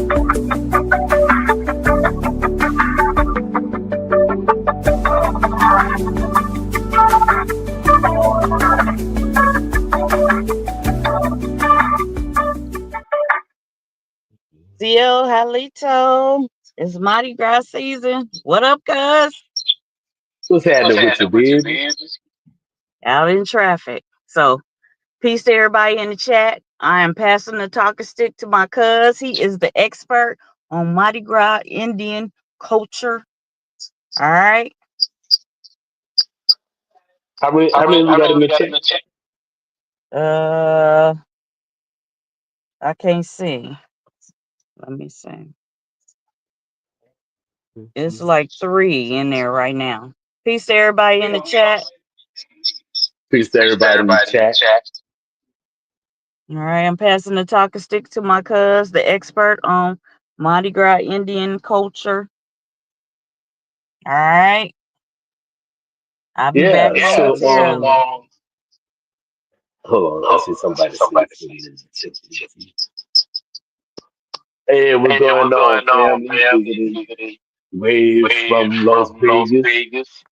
Zio, Halito, it's MardiGras season. What up, guys? What's happening with your baby? Out in traffic. So, peace to everybody in the chat. I am passing the talking stick to my cuz. He is the expert on Mardi Gras Indian culture. All right. How many we got in the chat? Uh, I can't see. Let me see. It's like 3 in there right now. Peace to everybody in the chat. Peace to everybody in the chat. All right, I'm passing the talking stick to my cuz, the expert on Mardi Gras Indian culture. All right. I'll be back momentarily. Hold on, I see somebody sleeping. Hey, what's going on, family? Visiting waves from Las Vegas.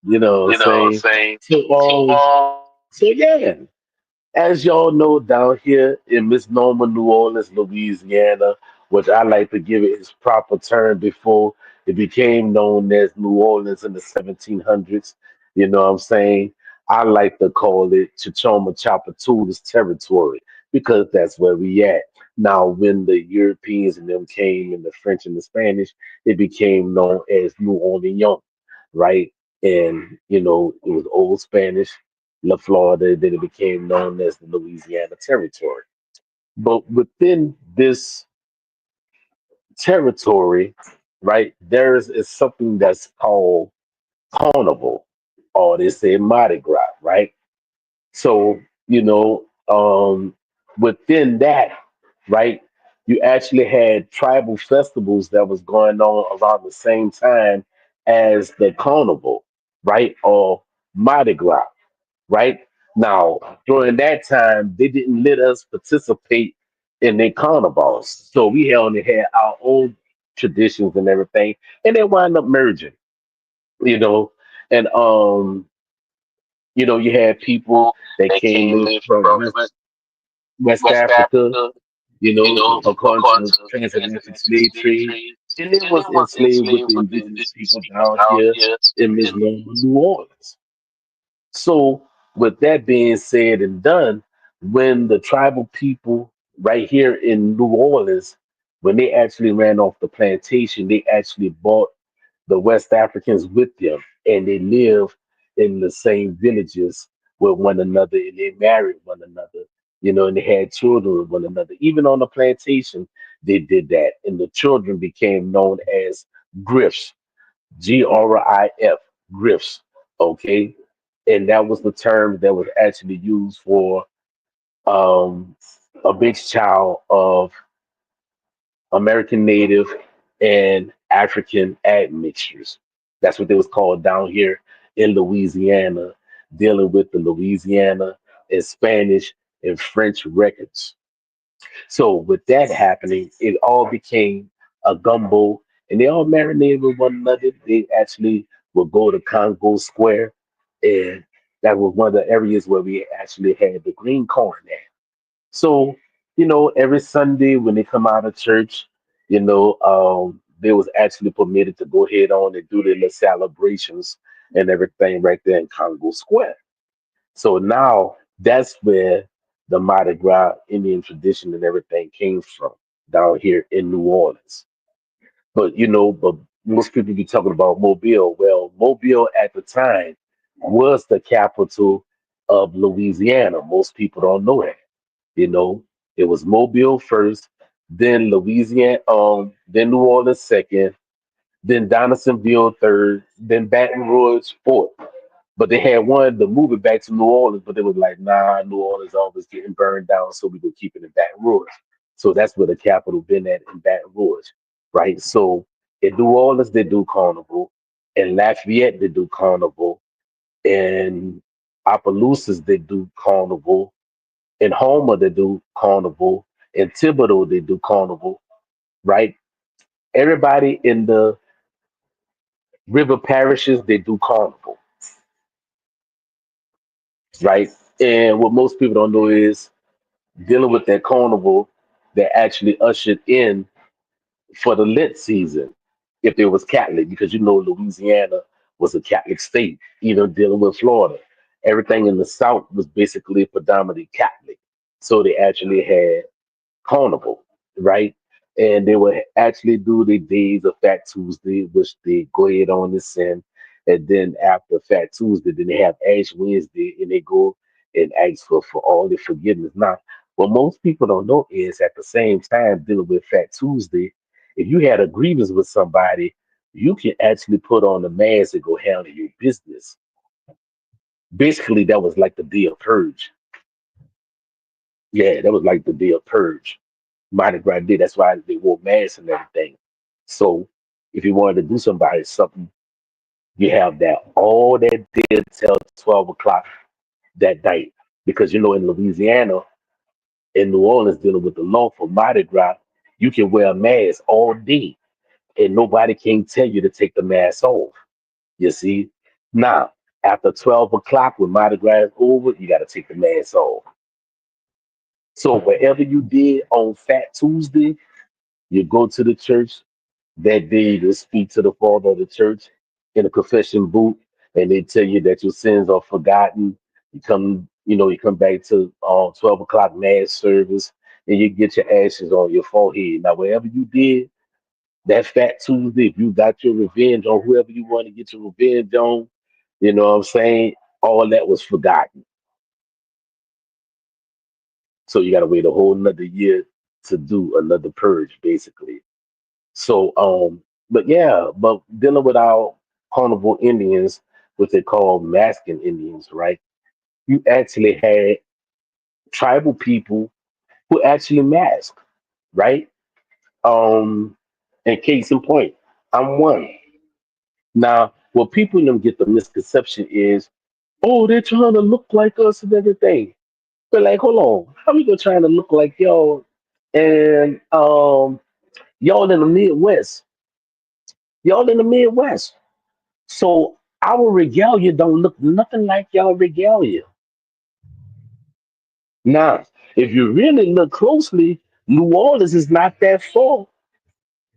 You know what I'm saying? So yeah. As y'all know, down here in Misnomer, New Orleans, Louisiana, which I like to give it its proper term before it became known as New Orleans in the 1700s. You know what I'm saying? I like to call it Chichoma Chapatoulas territory because that's where we at. Now, when the Europeans and them came, and the French and the Spanish, it became known as New Orleans, right? And it was Old Spanish, La Florida, then it became known as the Louisiana Territory. But within this territory, right, is something that's called Carnival, or they say Mardi Gras, right? So, within that, right, you actually had tribal festivals that was going on around the same time as the carnival, right, or Mardi Gras, right? Now, during that time, they didn't let us participate in their carnivals. So we only had our own traditions and everything, and they wind up merging, you know. And you had people that came in from West Africa, according to the transatlantic slave trade, and it was enslaved with the indigenous people down here in Missouri, New Orleans. So, with that being said and done, when the tribal people right here in New Orleans, when they actually ran off the plantation, they actually brought the West Africans with them, and they lived in the same villages with one another, and they married one another, and they had children with one another. Even on the plantation, they did that, and the children became known as grifts, GRIF, grifts. Okay, and that was the term that was actually used for um, a mixed child of American Native and African admixtures. That's what they was called down here in Louisiana, dealing with the Louisiana and Spanish and French records. So with that happening, it all became a gumbo, and they all marinated with one another. They actually would go to Congo Square, and that was one of the areas where we actually had the green corn at. So, every Sunday when they come out of church, they was actually permitted to go ahead on and do their little celebrations and everything right there in Congo Square. So now that's where the Mardi Gras Indian tradition and everything came from down here in New Orleans. But most people be talking about Mobile. Well, Mobile at the time was the capital of Louisiana. Most people don't know that. You know, it was Mobile first, then Louisiana, then New Orleans second, then Donaldsonville third, then Baton Rouge fourth. But they had wanted to move it back to New Orleans, but they was like, nah, New Orleans always getting burned down, so we gonna keep it in Baton Rouge. So that's where the capital been at in Baton Rouge, right? So in New Orleans they do carnival, in Lafayette they do carnival, in Opelousas they do carnival, in Homer they do carnival, in Thibodeau they do carnival. right? Everybody in the river parishes, they do carnival, right? And what most people don't know is dealing with that carnival that actually ushered in for the Lent season, if there was Catholic, because you know Louisiana was a Catholic state, even dealing with Florida. Everything in the South was basically predominantly Catholic. So they actually had carnival, right? And they would actually do the days of Fat Tuesday, which they go ahead on and send. And then after Fat Tuesday, then they have Ash Wednesday and they go and ask for all the forgiveness. Now, what most people don't know is at the same time dealing with Fat Tuesday, if you had a grievance with somebody, you can actually put on a mask and go handle your business. Basically, that was like the day of purge. Yeah, that was like the day of purge. MardiGras did. That's why they wore masks and everything. So if you wanted to do somebody something, you have that all that day until 12 o'clock that night. Because you know in Louisiana, in New Orleans, dealing with the law for Mardi Gras, you can wear a mask all day and nobody can tell you to take the mask off. You see? Now, after 12 o'clock when Mardi Gras is over, you gotta take the mask off. So whatever you did on Fat Tuesday, you go to the church that day to speak to the father of the church in a confession booth, and they tell you that your sins are forgotten. You come back to 12 o'clock mass service, and you get your ashes on your forehead. Now, wherever you did that Fat Tuesday, if you got your revenge on whoever you want to get your revenge on, you know what I'm saying? All that was forgotten. So you got to wait a whole another year to do another purge, basically. So, but yeah, but dealing with our carnival Indians, what they call masking Indians, right? You actually had tribal people who actually mask, right? Um, and case in point, I'm one. Now, what people in them get the misconception is, oh, they're trying to look like us and everything. But like, hold on, how we gonna trying to look like y'all? And y'all in the Midwest, y'all in the Midwest. So our regalia don't look nothing like y'all regalia. Now, if you really look closely, New Orleans is not that far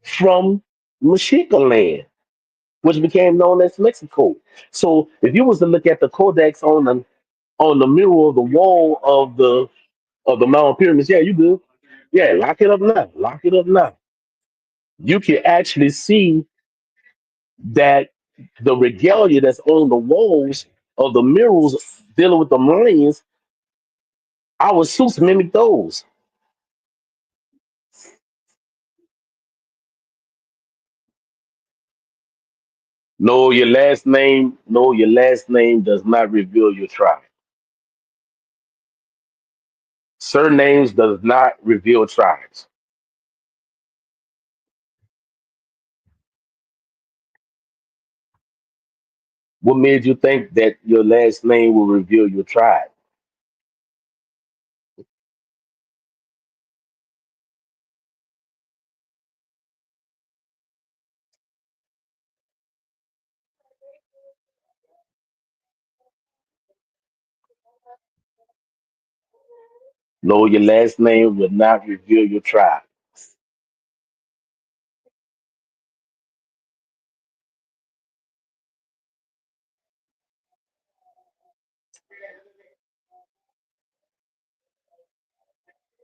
from Mexico land, which became known as Mexico. So if you was to look at the codex on the mirror of the wall of the mountain pyramids, yeah, you do. Yeah, lock it up now. Lock it up now. You can actually see that the regalia that's on the walls of the murals dealing with the Marines, our suits mimic those. No, your last name does not reveal your tribe. Surnames does not reveal tribes. What made you think that your last name will reveal your tribe? No, your last name will not reveal your tribe.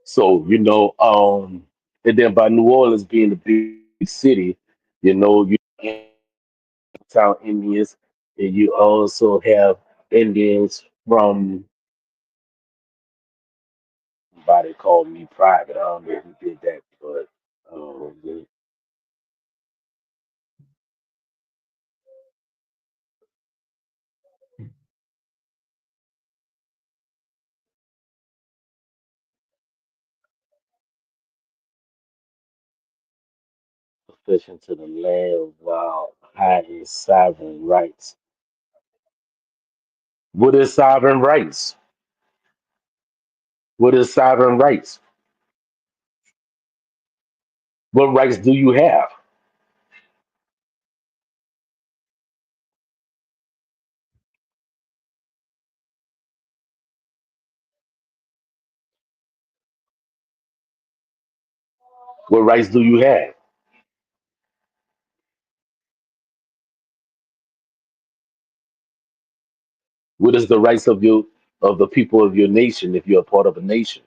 So, and then by New Orleans being a big city, you town Indians, and you also have Indians from somebody called me private. I don't know who did that, but the possession to the land while hiding sovereign rights. What is sovereign rights? What is sovereign rights? What rights do you have? What rights do you have? What is the rights of the people of your nation if you're a part of a nation?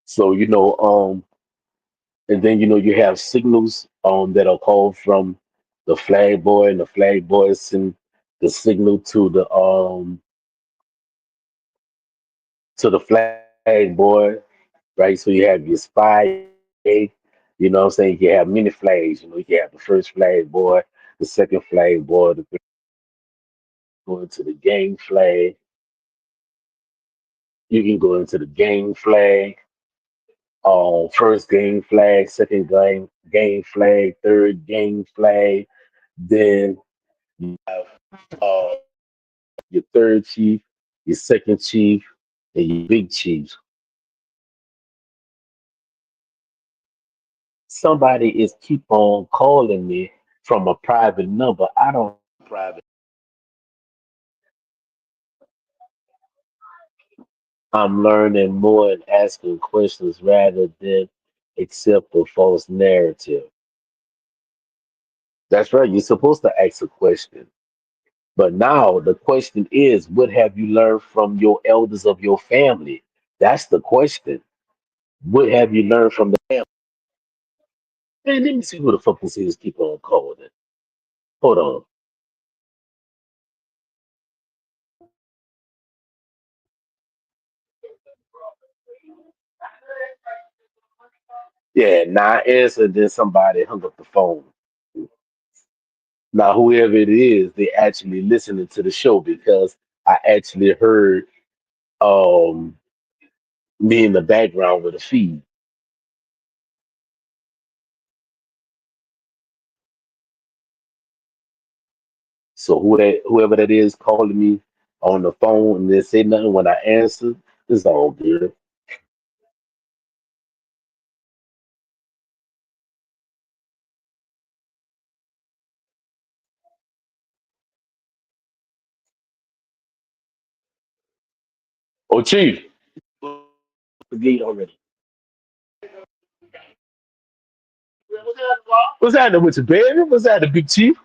So and then you have signals that are called from the flag boy, and the flag boy send the signal to the flag boy, right? So you have your spy, you know what I'm saying? You can have many flags, you can have the first flag boy, the second flag boy, the third go into the gang flag. You can go into the gang flag, first gang flag, second gang flag, third gang flag. Then you have your third chief, your second chief, and your big chief. Somebody is keep on calling me from a private number. I don't have private. I'm learning more and asking questions rather than accept a false narrative. That's right. You're supposed to ask a question. But now the question is, what have you learned from your elders of your family? That's the question. What have you learned from the family? Man, let me see who the fuck this is keep on calling. Hold on. Yeah, now I answered, then somebody hung up the phone. Now, whoever it is, they actually listening to the show because I actually heard um me in the background with a feed. So whoever that is calling me on the phone and they say nothing when I answer, it's all good. Oh, Chief, the gate already. What's happening with you, baby? What's happening, Big Chief?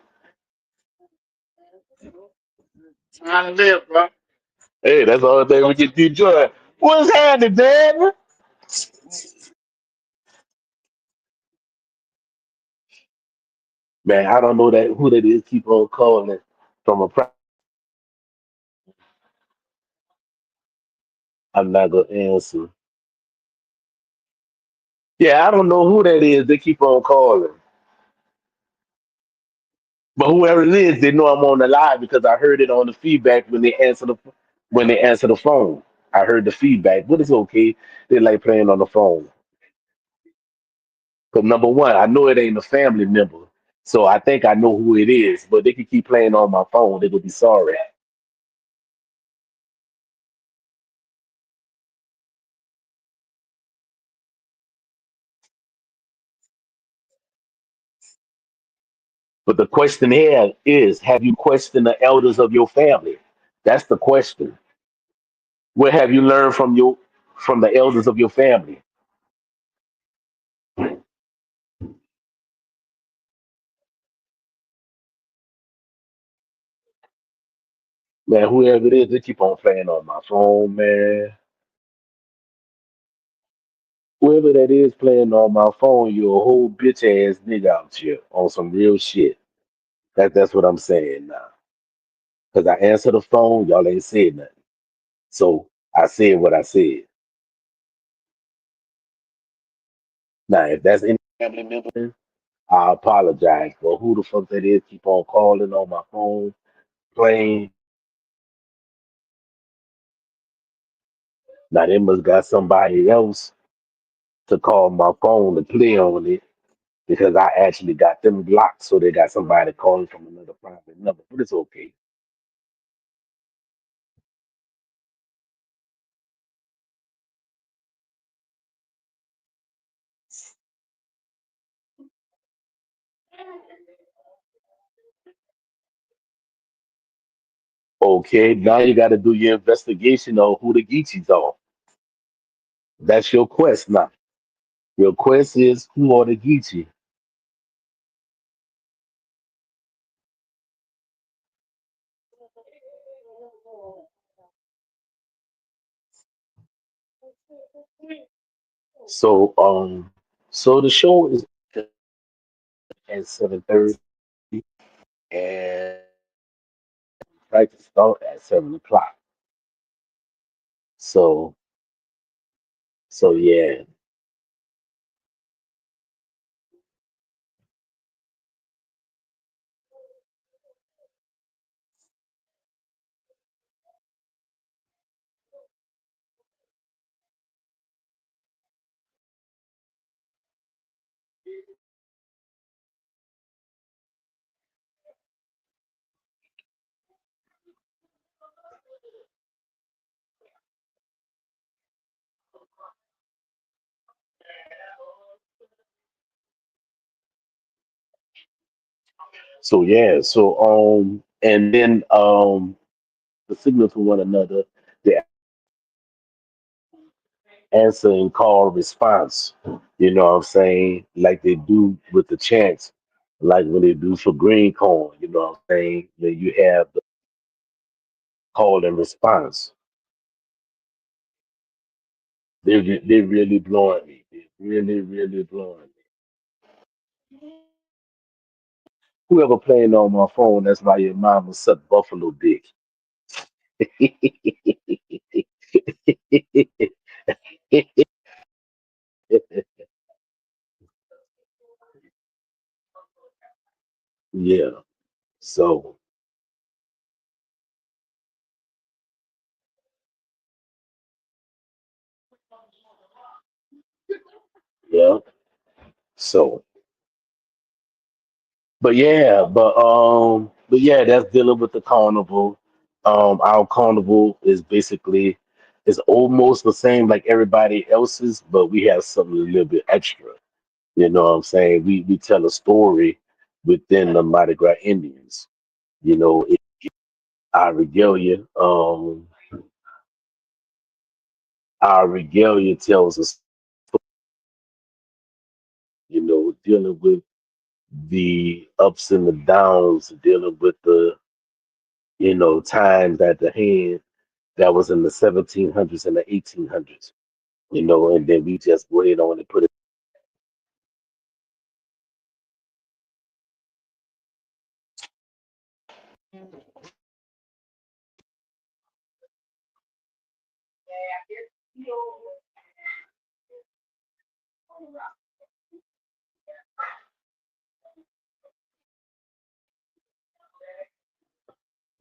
Trying to live, bro. Hey, that's the only thing we get to enjoy. What's happening, baby? Man, I don't know that who that is. Keep on calling from a private. I'm not gonna answer. Yeah, I don't know who that is. They keep on calling, but whoever it is, they know I'm on the live because I heard it on the feedback when they answer the phone. I heard the feedback, but it's okay. They like playing on the phone. Because number one, I know it ain't a family member, so I think I know who it is. But they can keep playing on my phone. They will be sorry. But the question here is, have you questioned the elders of your family? That's the question. What have you learned from the elders of your family? Man, whoever it is, they keep on playing on my phone, man. Whoever that is playing on my phone, you a whole bitch ass nigga out here on some real shit. That's what I'm saying now. Cause I answer the phone, y'all ain't said nothing. So I said what I said. Now, if that's any family member, I apologize. But who the fuck that is keep on calling on my phone, playing. Now they must got somebody else to call my phone to play on it. because I actually got them blocked, so they got somebody calling from another private number. But it's okay. Okay, now you got to do your investigation on who the Geechees are. That's your quest now. Your quest is who are the Geechee. So the show is at 7:30, and practice start at 7 o'clock. So yeah. So yeah. And then the signal to one another, the answer and call response. You know what I'm saying? Like they do with the chants, like when they do for green corn. You know what I'm saying? Then you have the call and response. They really blowing me. They really blowing me. Whoever playing on my phone, that's why your mama suck buffalo dick. Yeah. So yeah. So but yeah, that's dealing with the carnival. Our carnival is basically it's almost the same like everybody else's, but we have something a little bit extra. You know what I'm saying? We tell a story within the Mardi Gras Indians. You know, our regalia, our regalia tells us, dealing with the ups and the downs, dealing with the, times at the hand that was in the 1700s and the 1800s, and then we just went on and put it.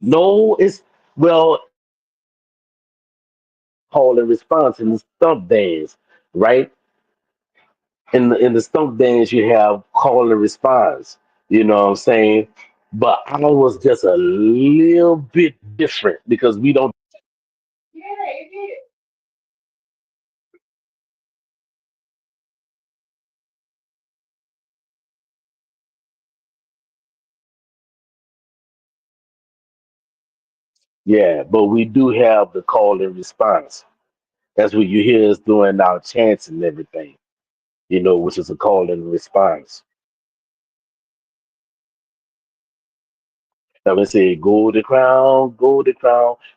No, it's, well, call and response in the stump dance, right? In the stump dance, you have call and response. You know what I'm saying? But I was just a little bit different because we don't. Yeah, but we do have the call and response. That's what you hear us doing our chants and everything, which is a call and response. Now we say, golden crown,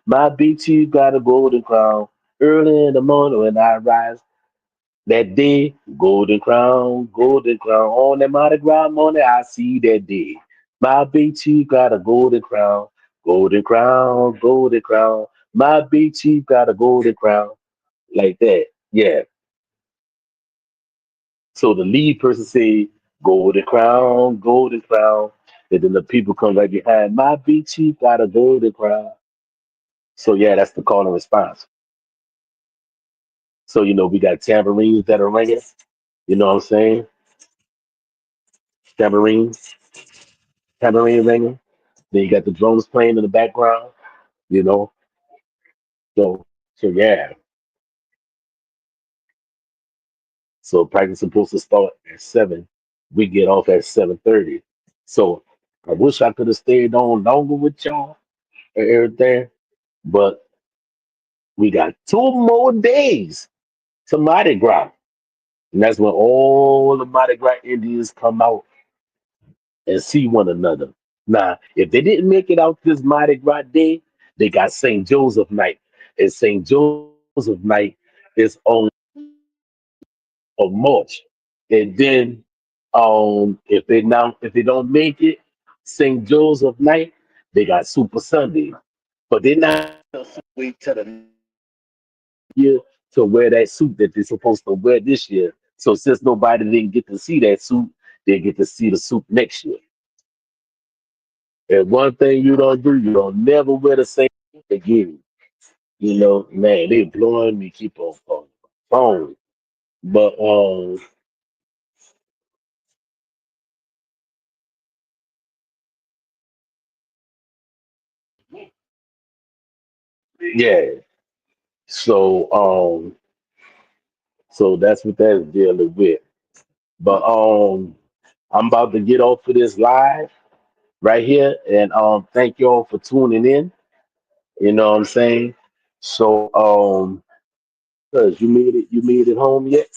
my BT got a golden crown. Early in the morning when I rise, that day, golden crown. On that Mardi Gras morning, I see that day. My BT got a golden crown, golden crown. My BT got a golden crown. Like that. Yeah. So the lead person say, golden crown. And then the people come right behind, my BT got a golden crown. So yeah, that's the call and response. So we got tambourines that are ringing. You know what I'm saying? tambourine, tambourine ringing. Then you got the drums playing in the background. You know, so yeah. So practice supposed to start at 7. We get off at 7:30. So I wish I could have stayed on longer with y'all and everything, but we got 2 more days to Mardi Gras. And that's when all the Mardi Gras Indians come out and see one another. Now, if they didn't make it out this Mardi Gras day, they got St. Joseph night. And St. Joseph night is on of March. And then if they don't make it, St. Joseph night, they got Super Sunday. But they're not wait till the year to wear that suit that they're supposed to wear this year. So since nobody didn't get to see that suit, they get to see the suit next year. And one thing you don't do, you don't never wear the same suit again. You know, man, they blowing me keep on phone. But yeah. So so that's what that's dealing with. But I'm about to get off of this live right here and thank you all for tuning in. You know what I'm saying? So cuz you made it home yet?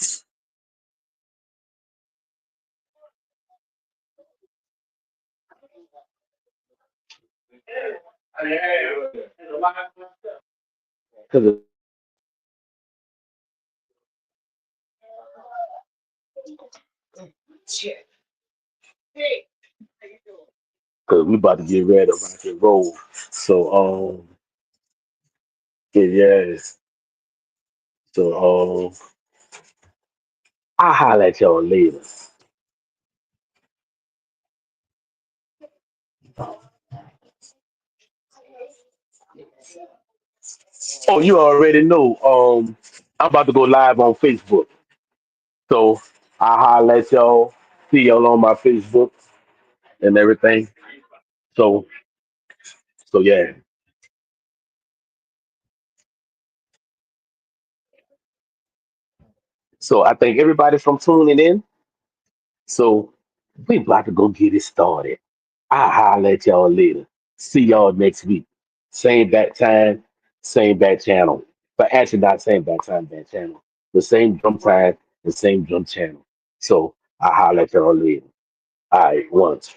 Cuz we about to get ready to rock and roll. So yeah, yes. So I'll holler at y'all later. Oh, you already know. I'm about to go live on Facebook. So I'll holler at y'all. See y'all on my Facebook and everything. So yeah. So I thank everybody from tuning in. So we about to go get it started. I'll holler at y'all later. See y'all next week. Same back time, same back channel. But actually not same back time, back channel. The same drum time, the same drum channel. So I'll holler at y'all later. All right, once.